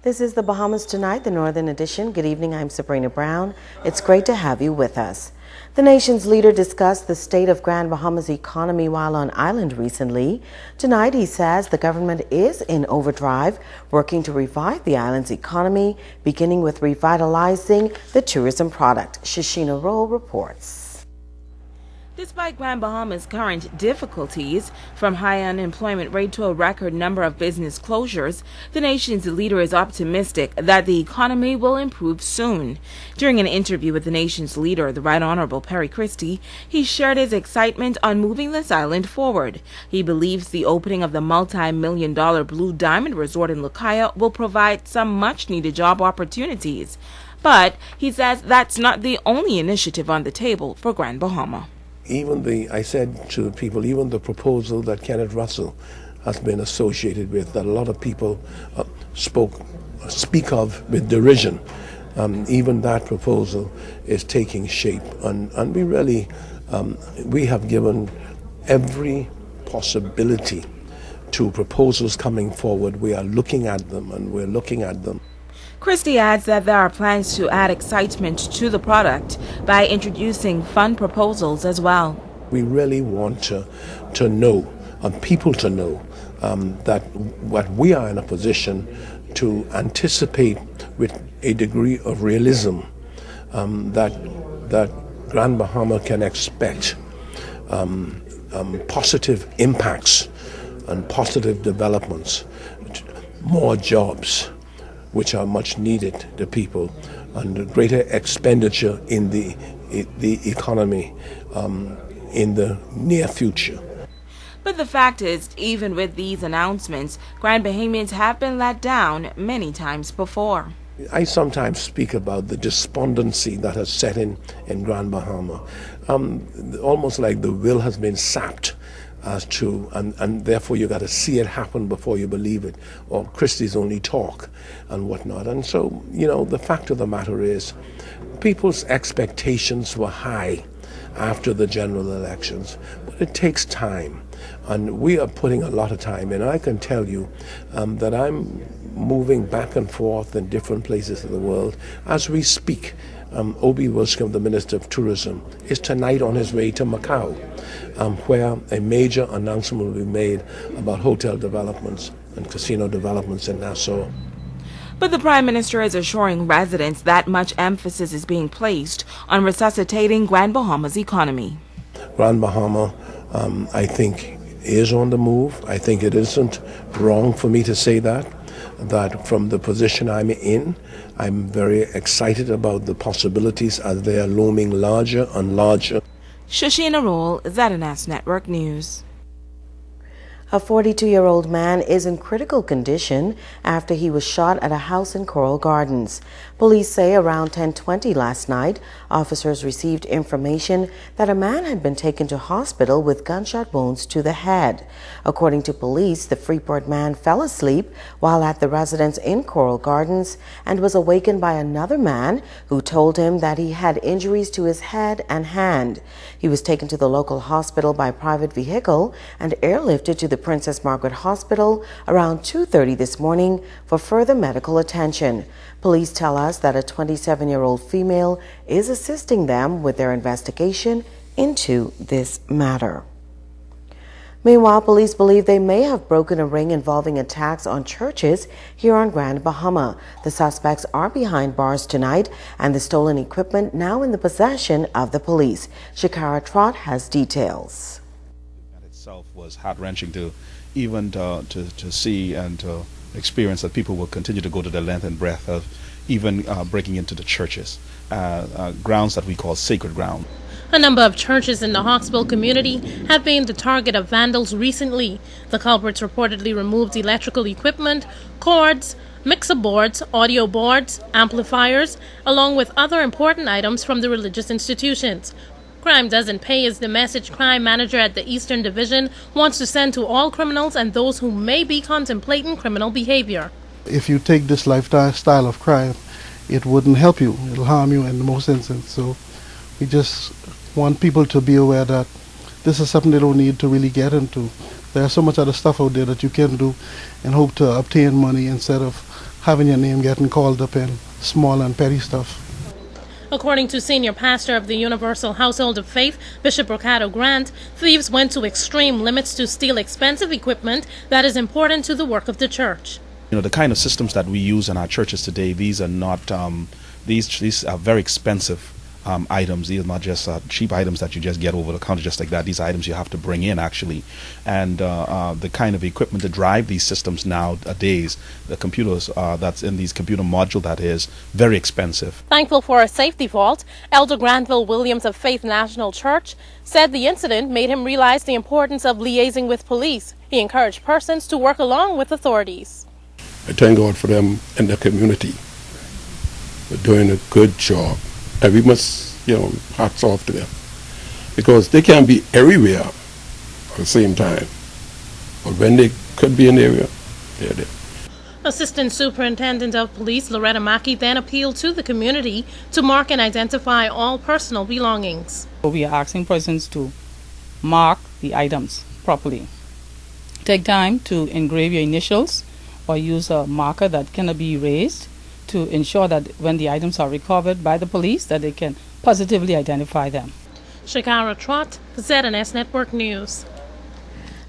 This is the Bahamas Tonight, the Northern Edition. Good evening, I'm Sabrina Brown. It's great to have you with us. The nation's leader discussed the state of Grand Bahama's economy while on island recently. Tonight, he says the government is in overdrive, working to revive the island's economy, beginning with revitalizing the tourism product. Shashina Roll reports. Despite Grand Bahama's current difficulties, from high unemployment rate to a record number of business closures, the nation's leader is optimistic that the economy will improve soon. During an interview with the nation's leader, the Right Honorable Perry Christie, he shared his excitement on moving this island forward. He believes the opening of the multi-million-dollar Blue Diamond Resort in Lucaya will provide some much-needed job opportunities. But he says that's not the only initiative on the table for Grand Bahama. I said to the people, even the proposal that Kenneth Russell has been associated with, that a lot of people speak of with derision, even that proposal is taking shape. And we have given every possibility to proposals coming forward. We are looking at them. Christie adds that there are plans to add excitement to the product by introducing fun proposals as well. We really want to know, and people to know, that what we are in a position to anticipate with a degree of realism that Grand Bahama can expect positive impacts and positive developments, more jobs, which are much needed to people, and greater expenditure in the economy in the near future. But the fact is, even with these announcements, Grand Bahamians have been let down many times before. I sometimes speak about the despondency that has set in Grand Bahama, almost like the will has been sapped as to, and therefore you got to see it happen before you believe it, or Christie's only talk and whatnot. And so, the fact of the matter is, people's expectations were high after the general elections, but it takes time, and we are putting a lot of time in. I can tell you that I'm moving back and forth in different places of the world as we speak. Obi Wilscombe, the Minister of Tourism, is tonight on his way to Macau, where a major announcement will be made about hotel developments and casino developments in Nassau. But the Prime Minister is assuring residents that much emphasis is being placed on resuscitating Grand Bahama's economy. Grand Bahama, I think, is on the move. I think it isn't wrong for me to say that from the position I'm in, I'm very excited about the possibilities as they are looming larger and larger. Shashina Roll, ZNS Network News. A 42-year-old man is in critical condition after he was shot at a house in Coral Gardens. Police say around 10:20 last night, officers received information that a man had been taken to hospital with gunshot wounds to the head. According to police, the Freeport man fell asleep while at the residence in Coral Gardens and was awakened by another man who told him that he had injuries to his head and hand. He was taken to the local hospital by private vehicle and airlifted to the Princess Margaret Hospital around 2:30 this morning for further medical attention. Police tell us that a 27-year-old female is assisting them with their investigation into this matter. Meanwhile, police believe they may have broken a ring involving attacks on churches here on Grand Bahama. The suspects are behind bars tonight, and the stolen equipment now in the possession of the police. Shakara Trott has details. Itself was heart-wrenching to even to see and to experience that people will continue to go to the length and breadth of even breaking into the churches, grounds that we call sacred ground. A number of churches in the Hawksville community have been the target of vandals recently. The culprits reportedly removed electrical equipment, cords, mixer boards, audio boards, amplifiers, along with other important items from the religious institutions. Crime doesn't pay is the message crime manager at the Eastern Division wants to send to all criminals and those who may be contemplating criminal behavior. If you take this lifestyle of crime, it wouldn't help you. It'll harm you in most instances. So we just want people to be aware that this is something they don't need to really get into. There's so much other stuff out there that you can do and hope to obtain money instead of having your name getting called up in small and petty stuff. According to senior pastor of the Universal Household of Faith, Bishop Ricardo Grant, thieves went to extreme limits to steal expensive equipment that is important to the work of the church. You know, the kind of systems that we use in our churches today, these are not, these are very expensive items. These are not just cheap items that you just get over the counter just like that. These items you have to bring in actually. And the kind of equipment to drive these systems nowadays, the computers that's in these computer module, that is very expensive. Thankful for a safety vault, Elder Granville Williams of Faith National Church said the incident made him realize the importance of liaising with police. He encouraged persons to work along with authorities. I thank God for them in the community. They're doing a good job. And we must, hats off to them. Because they can't be everywhere at the same time. But when they could be in the area, they're there. Assistant Superintendent of Police Loretta Mackey then appealed to the community to mark and identify all personal belongings. We are asking persons to mark the items properly. Take time to engrave your initials or use a marker that cannot be erased to ensure that when the items are recovered by the police, that they can positively identify them. Shakara Trott, ZNS Network News.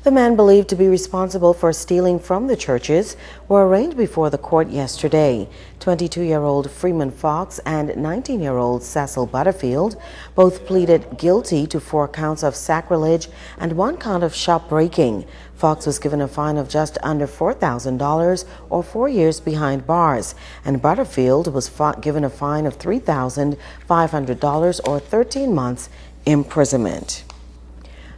The men believed to be responsible for stealing from the churches were arraigned before the court yesterday. 22-year-old Freeman Fox and 19-year-old Cecil Butterfield both pleaded guilty to 4 counts of sacrilege and 1 count of shop breaking. Fox was given a fine of just under $4,000 or 4 years behind bars, and Butterfield was given a fine of $3,500 or 13 months imprisonment.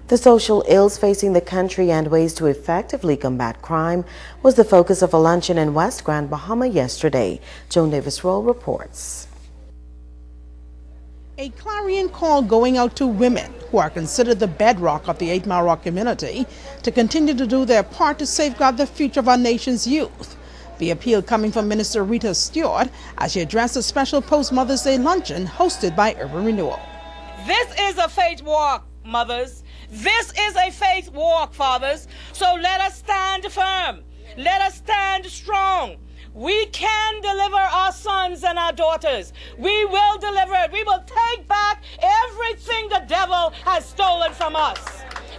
The social ills facing the country and ways to effectively combat crime was the focus of a luncheon in West Grand Bahama yesterday. Joan Davis-Roll reports. A clarion call going out to women who are considered the bedrock of the 8 Mile Rock community to continue to do their part to safeguard the future of our nation's youth. The appeal coming from Minister Rita Stewart as she addressed a special post-Mother's Day luncheon hosted by Urban Renewal. This is a faith walk, mothers. This is a faith walk, fathers. So let us stand firm. Let us stand strong. We can deliver our sons and our daughters. We will deliver it. We will take back everything the devil has stolen from us.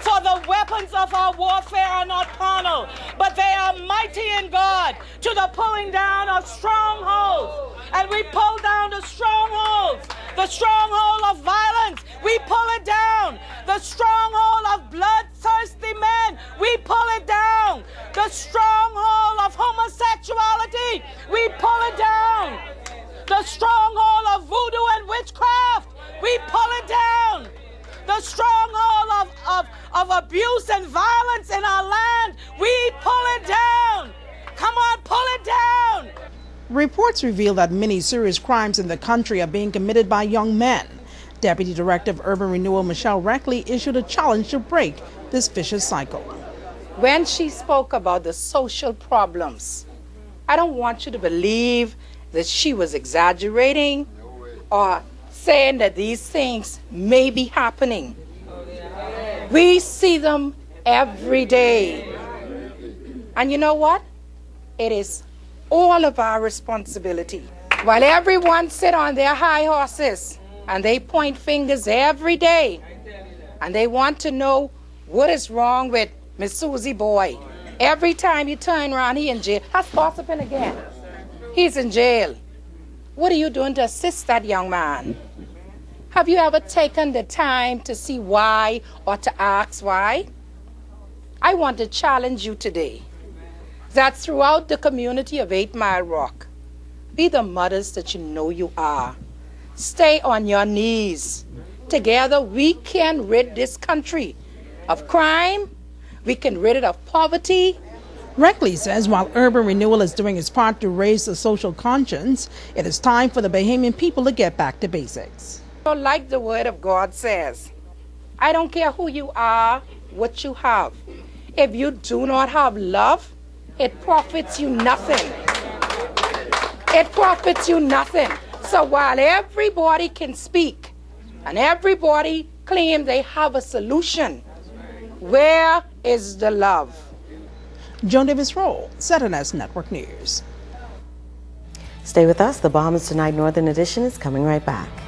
For the weapons of our warfare are not carnal, but they are mighty in God to the pulling down of strongholds. And we pull down the strongholds. The stronghold of violence, we pull it down. The stronghold of bloodthirsty men, we pull it down. The stronghold of homosexuality, we pull it down. The stronghold of voodoo and witchcraft, we pull it down. The stronghold of abuse and violence in our land, we pull it down. Come on, pull it down. Reports reveal that many serious crimes in the country are being committed by young men. Deputy Director of Urban Renewal Michelle Reckley issued a challenge to break this vicious cycle. When she spoke about the social problems, I don't want you to believe that she was exaggerating or saying that these things may be happening. We see them every day. And you know what? It is all of our responsibility. While everyone sit on their high horses and they point fingers every day and they want to know what is wrong with Miss Susie Boy. Every time you turn around, he in jail. That's gossiping again. He's in jail. What are you doing to assist that young man? Have you ever taken the time to see why or to ask why? I want to challenge you today that throughout the community of 8 Mile Rock, be the mothers that you know you are. Stay on your knees. Together we can rid this country of crime. We can rid it of poverty. Reckley says while Urban Renewal is doing its part to raise the social conscience, it is time for the Bahamian people to get back to basics. Like the word of God says, I don't care who you are, what you have. If you do not have love, it profits you nothing. It profits you nothing. So while everybody can speak and everybody claim they have a solution, where is the love? Joan Davis-Roll, ZNS Network News. Stay with us. The Bahamas Tonight Northern Edition is coming right back.